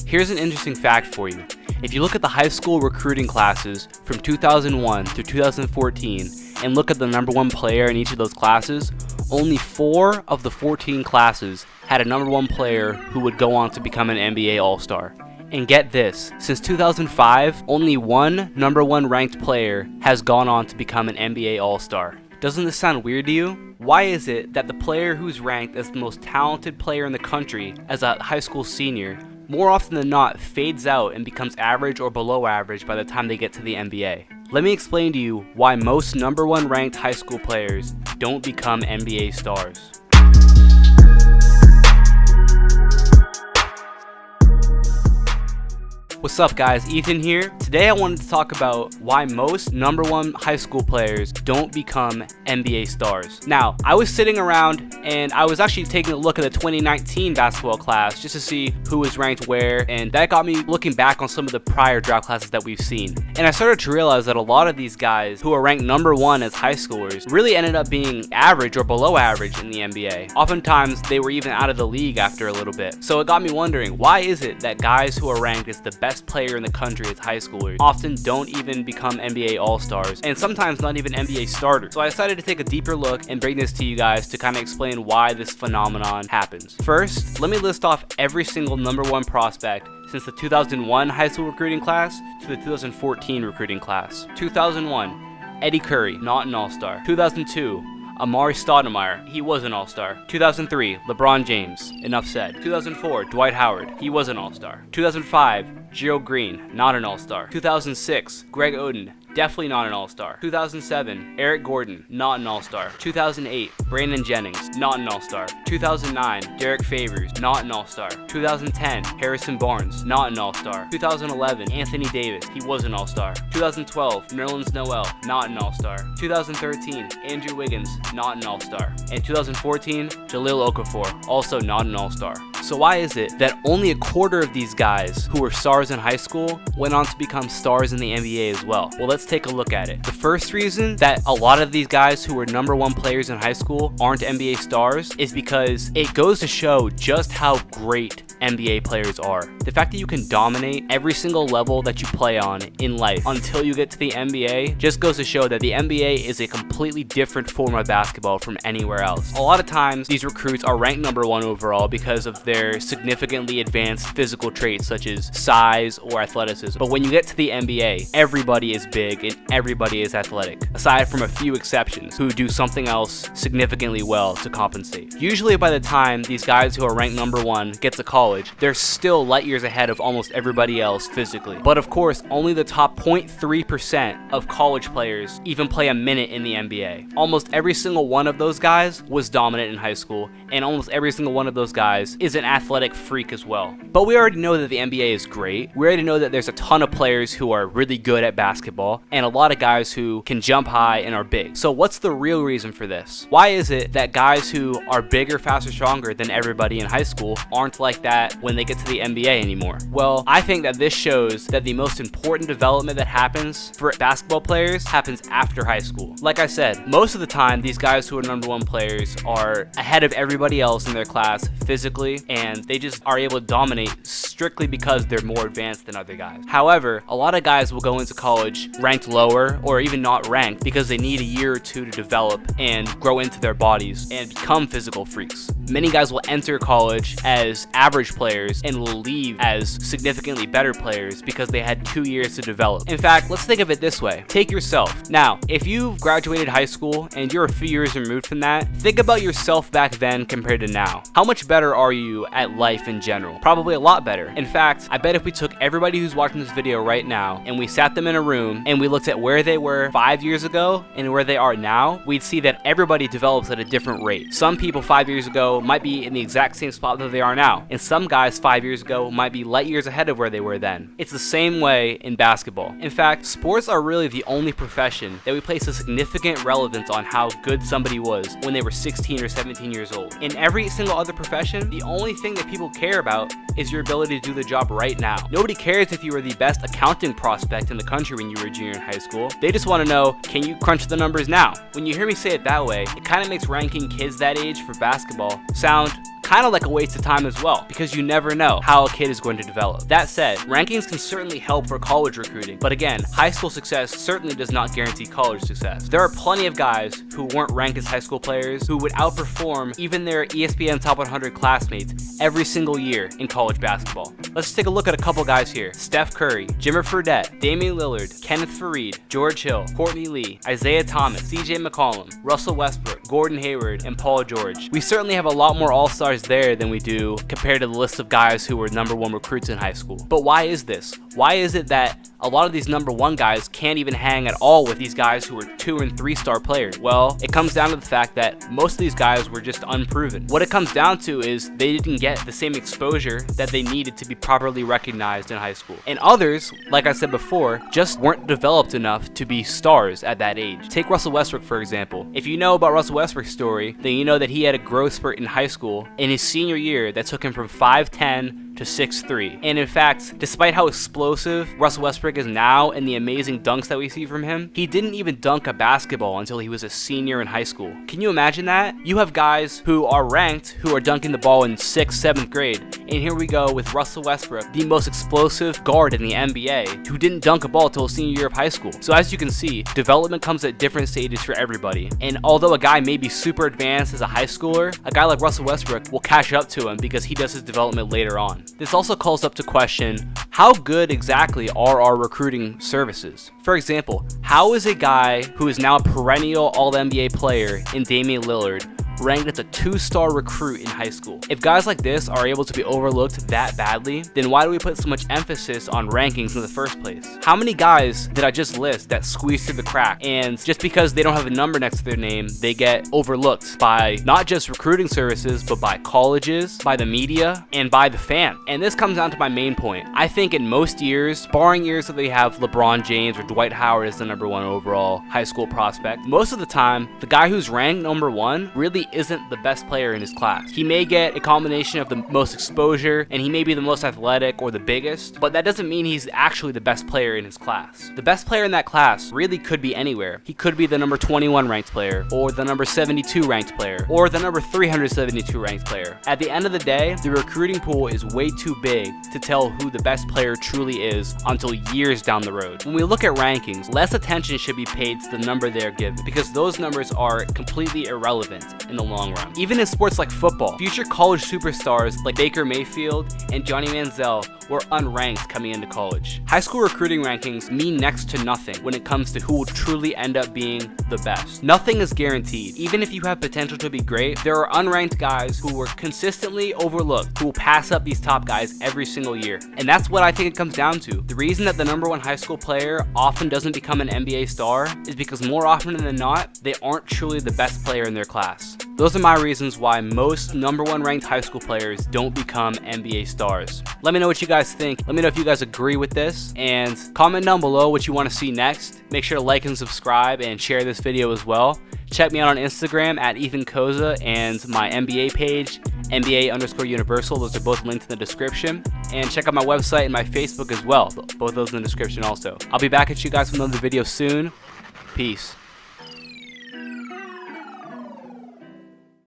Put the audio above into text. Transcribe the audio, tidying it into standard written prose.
Here's an interesting fact for you. If you look at the high school recruiting classes from 2001 through 2014 and look at the number one player in each of those classes, only 4 of the 14 classes had a number one player who would go on to become an NBA All-Star. And get this, since 2005, only one number one ranked player has gone on to become an NBA All-Star. Doesn't this sound weird to you? Why is it that the player who's ranked as the most talented player in the country as a high school senior, more often than not fades out and becomes average or below average by the time they get to the NBA? Let me explain to you why most number one ranked high school players don't become NBA stars. What's up guys, Ethan here. Today I wanted to talk about why most number one high school players don't become NBA stars. Now, I was sitting around and I was actually taking a look at the 2019 basketball class just to see who was ranked where, and that got me looking back on some of the prior draft classes that we've seen. And I started to realize that a lot of these guys who are ranked number one as high schoolers really ended up being average or below average in the NBA. Oftentimes, they were even out of the league after a little bit. So it got me wondering, why is it that guys who are ranked as the best player in the country as high schoolers often don't even become NBA All-Stars, and sometimes not even NBA starters? So I decided to take a deeper look and bring this to you guys to kind of explain why this phenomenon happens. First, let me list off every single number one prospect since the 2001 high school recruiting class to the 2014 recruiting class. 2001, Eddie Curry, not an All-Star. 2002, Amari Stoudemire, he was an All-Star. 2003, LeBron James, enough said. 2004, Dwight Howard, he was an All-Star. 2005, Gerald Green, not an All-Star. 2006, Greg Oden, definitely not an All-Star. 2007, Eric Gordon, not an All-Star. 2008, Brandon Jennings, not an All-Star. 2009, Derek Favors, not an All-Star. 2010, Harrison Barnes, not an All-Star. 2011, Anthony Davis, he was an All-Star. 2012, Nerlens Noel, not an All-Star. 2013, Andrew Wiggins, not an All-Star. And 2014, Jahlil Okafor, also not an All-Star. So why is it that only a quarter of these guys who were stars in high school went on to become stars in the NBA as well? Well, let's take a look at it. The first reason that a lot of these guys who were number one players in high school aren't NBA stars is because it goes to show just how great NBA players are. The fact that you can dominate every single level that you play on in life until you get to the NBA just goes to show that the NBA is a completely different form of basketball from anywhere else. A lot of times these recruits are ranked number one overall because of their significantly advanced physical traits such as size or athleticism. But when you get to the NBA, everybody is big and everybody is athletic, aside from a few exceptions who do something else significantly well to compensate. Usually by the time these guys who are ranked number one get to college, they're still light years ahead of almost everybody else physically. But of course, only the top 0.3% of college players even play a minute in the NBA. Almost every single one of those guys was dominant in high school, and almost every single one of those guys is an athletic freak as well. But we already know that the NBA is great. We already know that there's a ton of players who are really good at basketball, and a lot of guys who can jump high and are big. So what's the real reason for this? Why is it that guys who are bigger, faster, stronger than everybody in high school aren't like that when they get to the NBA anymore? Well, I think that this shows that the most important development that happens for basketball players happens after high school. Like I said, most of the time, these guys who are number one players are ahead of everybody else in their class physically, and they just are able to dominate strictly because they're more advanced than other guys. However, a lot of guys will go into college ranked lower or even not ranked because they need a year or two to develop and grow into their bodies and become physical freaks. Many guys will enter college as average players and will leave as significantly better players because they had 2 years to develop. In fact, let's think of it this way. Take yourself. Now, if you've graduated high school and you're a few years removed from that, think about yourself back then compared to now. How much better are you at life in general? Probably a lot better. In fact, I bet if we took everybody who's watching this video right now and we sat them in a room and we looked at where they were 5 years ago and where they are now, we'd see that everybody develops at a different rate. Some people 5 years ago might be in the exact same spot that they are now, and some guys 5 years ago might be light years ahead of where they were then. It's the same way in basketball. In fact, sports are really the only profession that we place a significant relevance on how good somebody was when they were 16 or 17 years old. In every single other profession, the only thing that people care about is your ability to do the job right now. Nobody cares if you were the best accounting prospect in the country when you were a junior in high school. They just want to know, can you crunch the numbers now? When you hear me say it that way, it kind of makes ranking kids that age for basketball sound kind of like a waste of time as well, because you never know how a kid is going to develop. That said, rankings can certainly help for college recruiting, but again, high school success certainly does not guarantee college success. There are plenty of guys who weren't ranked as high school players who would outperform even their ESPN Top 100 classmates every single year in college basketball. Let's take a look at a couple guys here. Steph Curry, Jimmer Fredette, Damian Lillard, Kenneth Faried, George Hill, Courtney Lee, Isaiah Thomas, CJ McCollum, Russell Westbrook, Gordon Hayward, and Paul George. We certainly have a lot more all-stars there than we do compared to the list of guys who were #1 recruits in high school. But why is this? Why is it that a lot of these #1 guys can't even hang at all with these guys who were 2 and 3 star players? Well, it comes down to the fact that most of these guys were just unproven. What it comes down to is they didn't get the same exposure that they needed to be properly recognized in high school. And others, like I said before, just weren't developed enough to be stars at that age. Take Russell Westbrook, for example. If you know about Russell Westbrook's story, then you know that he had a growth spurt in high school in his senior year that took him from 5'10" to 6'3". And in fact, despite how explosive Russell Westbrook is now and the amazing dunks that we see from him, he didn't even dunk a basketball until he was a senior in high school. Can you imagine that? You have guys who are ranked who are dunking the ball in 6th, 7th grade. And here we go with Russell Westbrook, the most explosive guard in the NBA, who didn't dunk a ball until his senior year of high school. So as you can see, development comes at different stages for everybody. And although a guy may be super advanced as a high schooler, a guy like Russell Westbrook will catch up to him because he does his development later on. This also calls up to question, how good exactly are our recruiting services? For example, how is a guy who is now a perennial All-NBA player in Damian Lillard ranked as a 2-star recruit in high school? If guys like this are able to be overlooked that badly, then why do we put so much emphasis on rankings in the first place? How many guys did I just list that squeeze through the crack, and just because they don't have a number next to their name, they get overlooked by not just recruiting services, but by colleges, by the media, and by the fan? And this comes down to my main point. I think in most years, barring years that they have LeBron James or Dwight Howard as the #1 overall high school prospect, most of the time, the guy who's ranked #1 really isn't the best player in his class. He may get a combination of the most exposure, and he may be the most athletic or the biggest, but that doesn't mean he's actually the best player in his class. The best player in that class really could be anywhere. He could be the #21 ranked player, or the #72 ranked player, or the #372 ranked player. At the end of the day, the recruiting pool is way too big to tell who the best player truly is until years down the road. When we look at rankings, less attention should be paid to the number they are given, because those numbers are completely irrelevant in the long run. Even in sports like football, future college superstars like Baker Mayfield and Johnny Manziel were unranked coming into college. High school recruiting rankings mean next to nothing when it comes to who will truly end up being the best. Nothing is guaranteed. Even if you have potential to be great, there are unranked guys who were consistently overlooked who will pass up these top guys every single year. And that's what I think it comes down to. The reason that the #1 high school player often doesn't become an NBA star is because more often than not, they aren't truly the best player in their class. Those are my reasons why most #1 ranked high school players don't become NBA stars. Let me know what you guys think. Let me know if you guys agree with this, and comment down below what you want to see next. Make sure to like and subscribe and share this video as well. Check me out on Instagram at Ethan Koza and my NBA page, NBA_Universal. Those are both linked in the description. And check out my website and my Facebook as well. Both those in the description also. I'll be back at you guys with another video soon. Peace.